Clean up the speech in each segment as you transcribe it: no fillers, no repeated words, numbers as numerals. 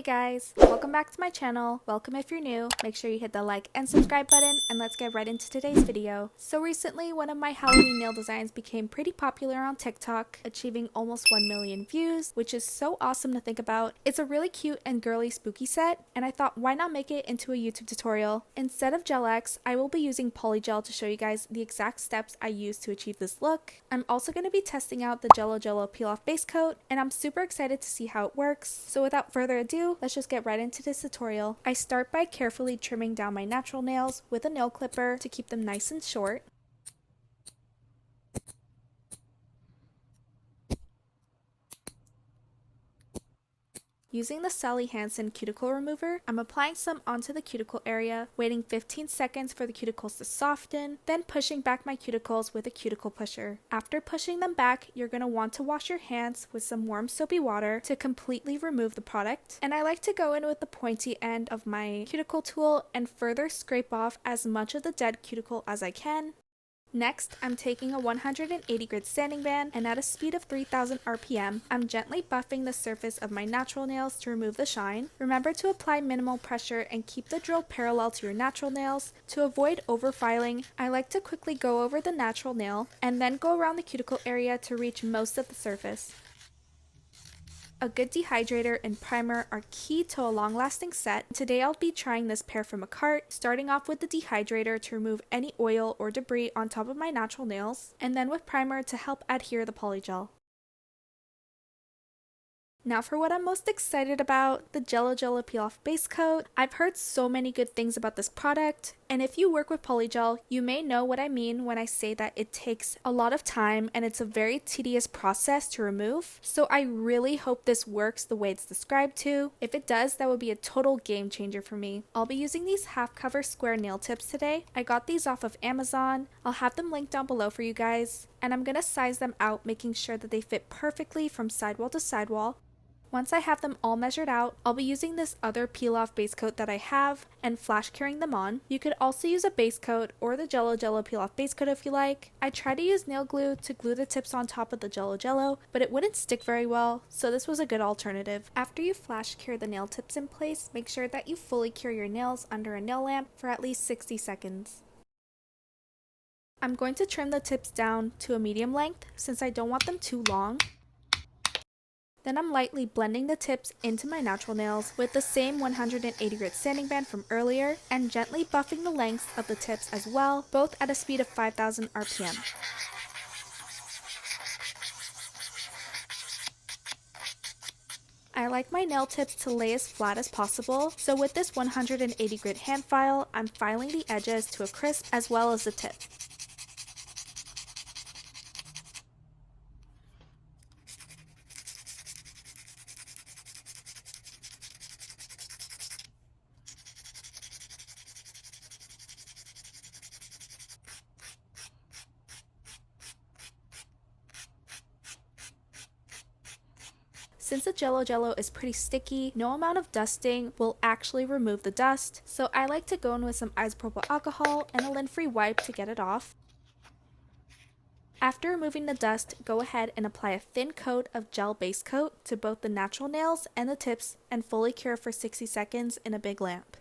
guys, welcome back to my channel. Welcome if you're new. Make sure you hit the like and subscribe button, and let's get right into today's video. So recently, one of my Halloween nail designs became pretty popular on TikTok, achieving almost 1 million views, which is so awesome to think about. It's a really cute and girly spooky set, and I thought why not make it into a YouTube tutorial. Instead of Gel X, I will be using Polygel to show you guys the exact steps I used to achieve this look. I'm also going to be testing out the Jello peel off base coat, and I'm super excited to see how it works. So without further ado, let's just get right into this tutorial. I start by carefully trimming down my natural nails with a nail clipper to keep them nice and short. Using the Sally Hansen cuticle remover, I'm applying some onto the cuticle area, waiting 15 seconds for the cuticles to soften, then pushing back my cuticles with a cuticle pusher. After pushing them back, you're going to want to wash your hands with some warm soapy water to completely remove the product. And I like to go in with the pointy end of my cuticle tool and further scrape off as much of the dead cuticle as I can. Next, I'm taking a 180 grit sanding band, and at a speed of 3000 RPM, I'm gently buffing the surface of my natural nails to remove the shine. Remember to apply minimal pressure and keep the drill parallel to your natural nails. To avoid overfiling, I like to quickly go over the natural nail and then go around the cuticle area to reach most of the surface. A good dehydrator and primer are key to a long-lasting set. Today I'll be trying this pair from a cart, starting off with the dehydrator to remove any oil or debris on top of my natural nails, and then with primer to help adhere the polygel. Now for what I'm most excited about, the Jello peel off base coat. I've heard so many good things about this product, and if you work with polygel, you may know what I mean when I say that it takes a lot of time and it's a very tedious process to remove. So I really hope this works the way it's described to. If it does, that would be a total game changer for me. I'll be using these half cover square nail tips today. I got these off of Amazon. I'll have them linked down below for you guys, and I'm gonna size them out, making sure that they fit perfectly from sidewall to sidewall. Once I have them all measured out, I'll be using this other peel off base coat that I have and flash curing them on. You could also use a base coat or the Jello peel off base coat if you like. I tried to use nail glue to glue the tips on top of the Jello, but it wouldn't stick very well, so this was a good alternative. After you flash cure the nail tips in place, make sure that you fully cure your nails under a nail lamp for at least 60 seconds. I'm going to trim the tips down to a medium length since I don't want them too long. Then I'm lightly blending the tips into my natural nails with the same 180 grit sanding band from earlier, and gently buffing the lengths of the tips as well, both at a speed of 5000 RPM. I like my nail tips to lay as flat as possible, so with this 180 grit hand file, I'm filing the edges to a crisp as well as the tip. Since the Jello is pretty sticky, no amount of dusting will actually remove the dust, so I like to go in with some isopropyl alcohol and a lint-free wipe to get it off. After removing the dust, go ahead and apply a thin coat of gel base coat to both the natural nails and the tips and fully cure for 60 seconds in a big lamp.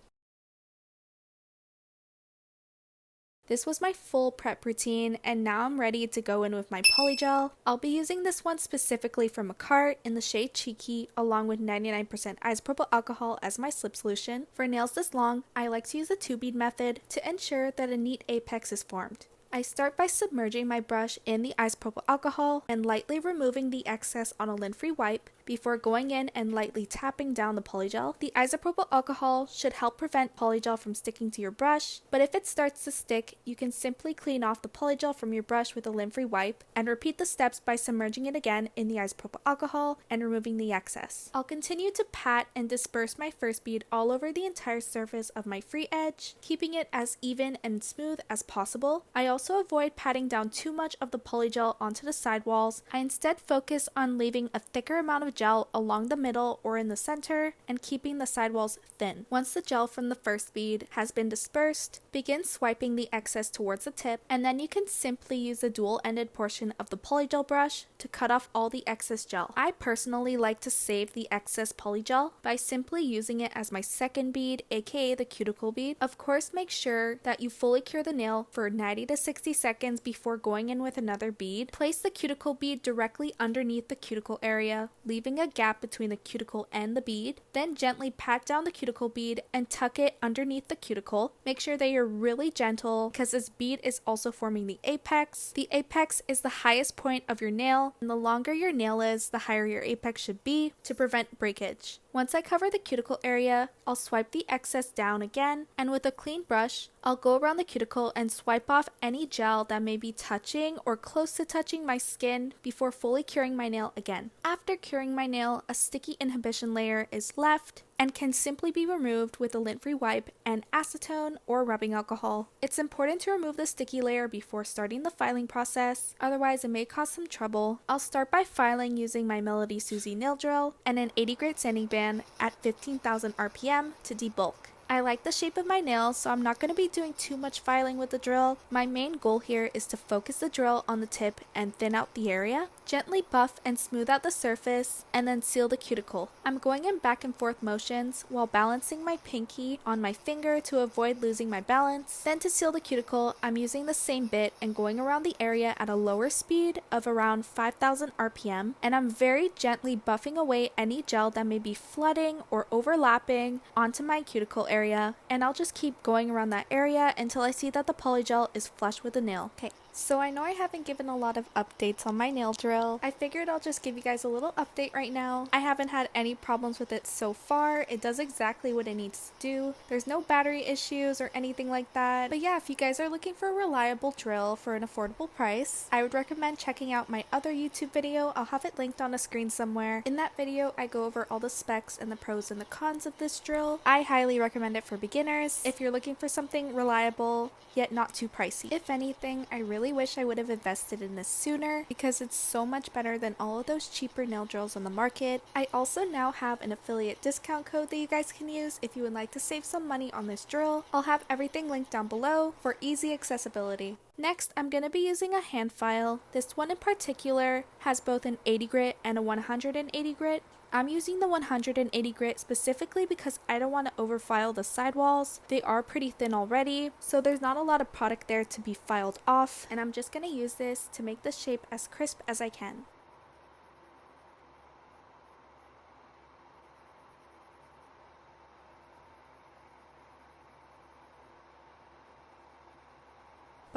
This was my full prep routine, and now I'm ready to go in with my polygel. I'll be using this one specifically from a cart in the shade Cheeky, along with 99% isopropyl alcohol as my slip solution. For nails this long, I like to use the 2-bead method to ensure that a neat apex is formed. I start by submerging my brush in the isopropyl alcohol and lightly removing the excess on a lint-free wipe before going in and lightly tapping down the polygel. The isopropyl alcohol should help prevent polygel from sticking to your brush, but if it starts to stick, you can simply clean off the polygel from your brush with a lint-free wipe and repeat the steps by submerging it again in the isopropyl alcohol and removing the excess. I'll continue to pat and disperse my first bead all over the entire surface of my free edge, keeping it as even and smooth as possible. I also avoid patting down too much of the polygel onto the sidewalls. I instead focus on leaving a thicker amount of gel along the middle or in the center and keeping the sidewalls thin. Once the gel from the first bead has been dispersed, begin swiping the excess towards the tip, and then you can simply use the dual-ended portion of the polygel brush to cut off all the excess gel. I personally like to save the excess polygel by simply using it as my second bead, aka the cuticle bead. Of course, make sure that you fully cure the nail for 90 to 60 seconds before going in with another bead. Place the cuticle bead directly underneath the cuticle area, leaving a gap between the cuticle and the bead. Then gently pat down the cuticle bead and tuck it underneath the cuticle. Make sure that you're really gentle because this bead is also forming the apex. The apex is the highest point of your nail, and the longer your nail is, the higher your apex should be to prevent breakage. Once I cover the cuticle area, I'll swipe the excess down again, and with a clean brush, I'll go around the cuticle and swipe off any gel that may be touching or close to touching my skin before fully curing my nail again. After curing my nail, a sticky inhibition layer is left and can simply be removed with a lint-free wipe and acetone or rubbing alcohol. It's important to remove the sticky layer before starting the filing process, otherwise it may cause some trouble. I'll start by filing using my Melody Susie nail drill and an 80 grit sanding band at 15,000 RPM to debulk. I like the shape of my nails, so I'm not going to be doing too much filing with the drill. My main goal here is to focus the drill on the tip and thin out the area. Gently buff and smooth out the surface, and then seal the cuticle. I'm going in back and forth motions while balancing my pinky on my finger to avoid losing my balance. Then to seal the cuticle, I'm using the same bit and going around the area at a lower speed of around 5,000 RPM, and I'm very gently buffing away any gel that may be flooding or overlapping onto my cuticle area, and I'll just keep going around that area until I see that the polygel is flush with the nail. Okay. So I know I haven't given a lot of updates on my nail drill. I figured I'll just give you guys a little update right now. I haven't had any problems with it so far. It does exactly what it needs to do. There's no battery issues or anything like that. But yeah, if you guys are looking for a reliable drill for an affordable price, I would recommend checking out my other YouTube video. I'll have it linked on the screen somewhere. In that video, I go over all the specs and the pros and the cons of this drill. I highly recommend it for beginners if you're looking for something reliable yet not too pricey. If anything, I really wish I would have invested in this sooner because it's so much better than all of those cheaper nail drills on the market. I also now have an affiliate discount code that you guys can use if you would like to save some money on this drill. I'll have everything linked down below for easy accessibility. Next, I'm going to be using a hand file. This one in particular has both an 80 grit and a 180 grit. I'm using the 180 grit specifically because I don't want to overfile the sidewalls. They are pretty thin already, so there's not a lot of product there to be filed off, and I'm just going to use this to make the shape as crisp as I can.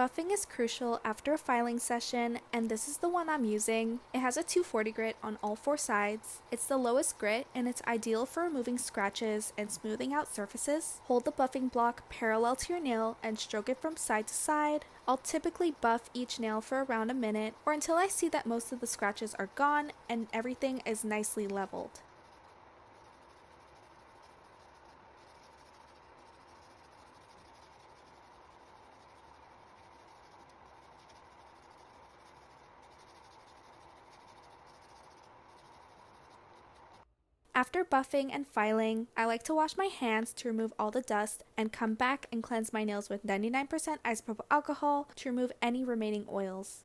Buffing is crucial after a filing session, and this is the one I'm using. It has a 240 grit on all four sides. It's the lowest grit, and it's ideal for removing scratches and smoothing out surfaces. Hold the buffing block parallel to your nail and stroke it from side to side. I'll typically buff each nail for around a minute, or until I see that most of the scratches are gone and everything is nicely leveled. After buffing and filing, I like to wash my hands to remove all the dust and come back and cleanse my nails with 99% isopropyl alcohol to remove any remaining oils.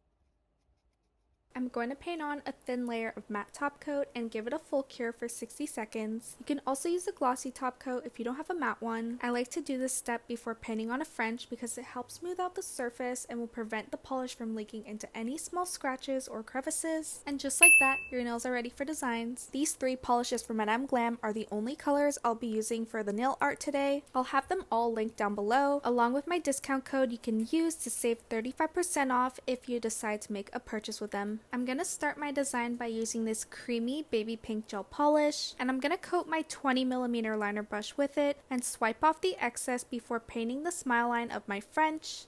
I'm going to paint on a thin layer of matte top coat and give it a full cure for 60 seconds. You can also use a glossy top coat if you don't have a matte one. I like to do this step before painting on a French because it helps smooth out the surface and will prevent the polish from leaking into any small scratches or crevices. And just like that, your nails are ready for designs. These three polishes from Madame Glam are the only colors I'll be using for the nail art today. I'll have them all linked down below, along with my discount code you can use to save 35% off if you decide to make a purchase with them. I'm going to start my design by using this creamy baby pink gel polish, and I'm going to coat my 20mm liner brush with it and swipe off the excess before painting the smile line of my French.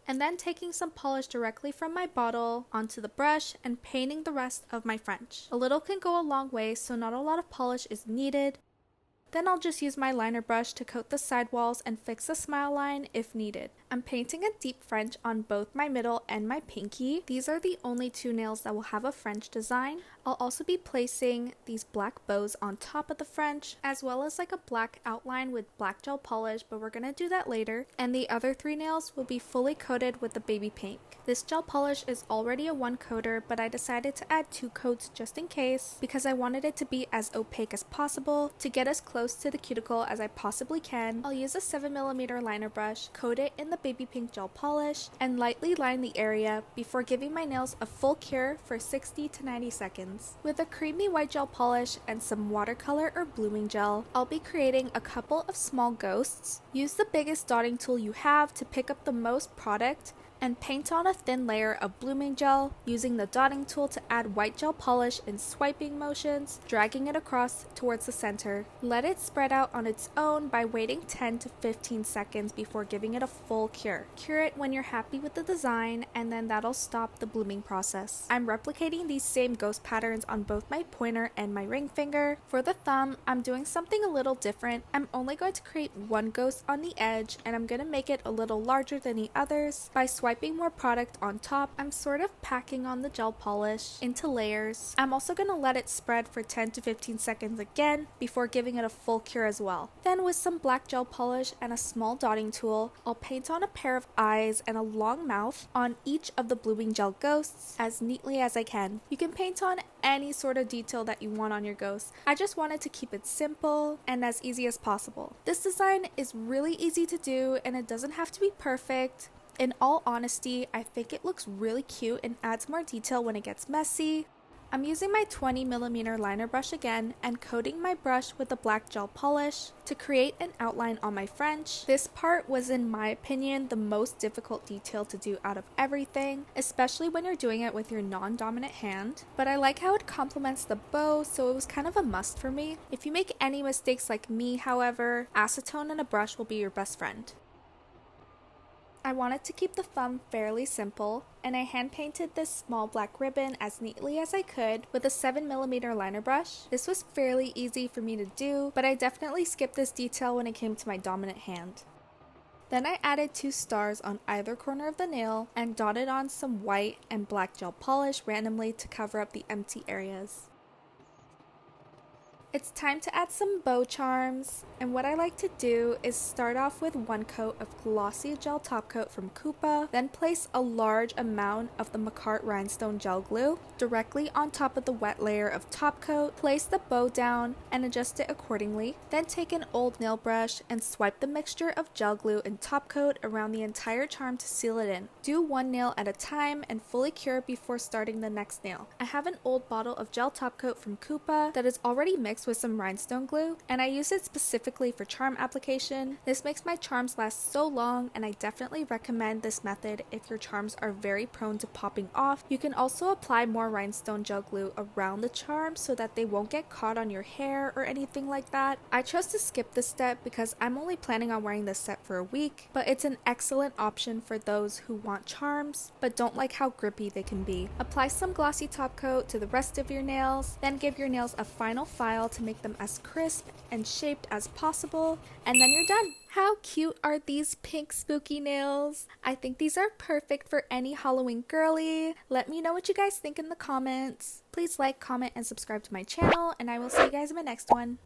And then taking some polish directly from my bottle onto the brush and painting the rest of my French. A little can go a long way, so not a lot of polish is needed. Then I'll just use my liner brush to coat the sidewalls and fix the smile line if needed. I'm painting a deep French on both my middle and my pinky. These are the only two nails that will have a French design. I'll also be placing these black bows on top of the French, as well as like a black outline with black gel polish, but we're gonna do that later. And the other three nails will be fully coated with the baby pink. This gel polish is already a one coater, but I decided to add 2 coats just in case because I wanted it to be as opaque as possible to get as close to the cuticle as I possibly can. I'll use a 7mm liner brush, coat it in the baby pink gel polish, and lightly line the area before giving my nails a full cure for 60 to 90 seconds. With a creamy white gel polish and some watercolor or blooming gel, I'll be creating a couple of small ghosts. Use the biggest dotting tool you have to pick up the most product and paint on a thin layer of blooming gel, using the dotting tool to add white gel polish in swiping motions, dragging it across towards the center. Let it spread out on its own by waiting 10 to 15 seconds before giving it a full cure. Cure it when you're happy with the design, and then that'll stop the blooming process. I'm replicating these same ghost patterns on both my pointer and my ring finger. For the thumb, I'm doing something a little different. I'm only going to create one ghost on the edge, and I'm going to make it a little larger than the others by swiping more product on top. I'm sort of packing on the gel polish into layers. I'm also going to let it spread for 10 to 15 seconds again before giving it a full cure as well. Then with some black gel polish and a small dotting tool, I'll paint on a pair of eyes and a long mouth on each of the blooming gel ghosts as neatly as I can. You can paint on any sort of detail that you want on your ghost. I just wanted to keep it simple and as easy as possible. This design is really easy to do and it doesn't have to be perfect. In all honesty, I think it looks really cute and adds more detail when it gets messy. I'm using my 20mm liner brush again and coating my brush with the black gel polish to create an outline on my French. This part was, in my opinion, the most difficult detail to do out of everything, especially when you're doing it with your non-dominant hand. But I like how it complements the bow, so it was kind of a must for me. If you make any mistakes like me, however, acetone and a brush will be your best friend. I wanted to keep the thumb fairly simple, and I hand painted this small black ribbon as neatly as I could with a 7mm liner brush. This was fairly easy for me to do, but I definitely skipped this detail when it came to my dominant hand. Then I added 2 stars on either corner of the nail and dotted on some white and black gel polish randomly to cover up the empty areas. It's time to add some bow charms, and what I like to do is start off with 1 coat of glossy gel top coat from Koopa, then place a large amount of the Macart rhinestone gel glue directly on top of the wet layer of top coat, place the bow down and adjust it accordingly, then take an old nail brush and swipe the mixture of gel glue and top coat around the entire charm to seal it in. Do 1 nail at a time and fully cure before starting the next nail. I have an old bottle of gel top coat from Koopa that is already mixed with some rhinestone glue, and I use it specifically for charm application. This makes my charms last so long, and I definitely recommend this method if your charms are very prone to popping off. You can also apply more rhinestone gel glue around the charm so that they won't get caught on your hair or anything like that. I chose to skip this step because I'm only planning on wearing this set for a week, but it's an excellent option for those who want charms but don't like how grippy they can be. Apply some glossy top coat to the rest of your nails, then give your nails a final file to make them as crisp and shaped as possible, and then you're done. How cute are these pink spooky nails? I think these are perfect for any Halloween girly. Let me know what you guys think in the comments. Please like, comment, and subscribe to my channel, and I will see you guys in my next one.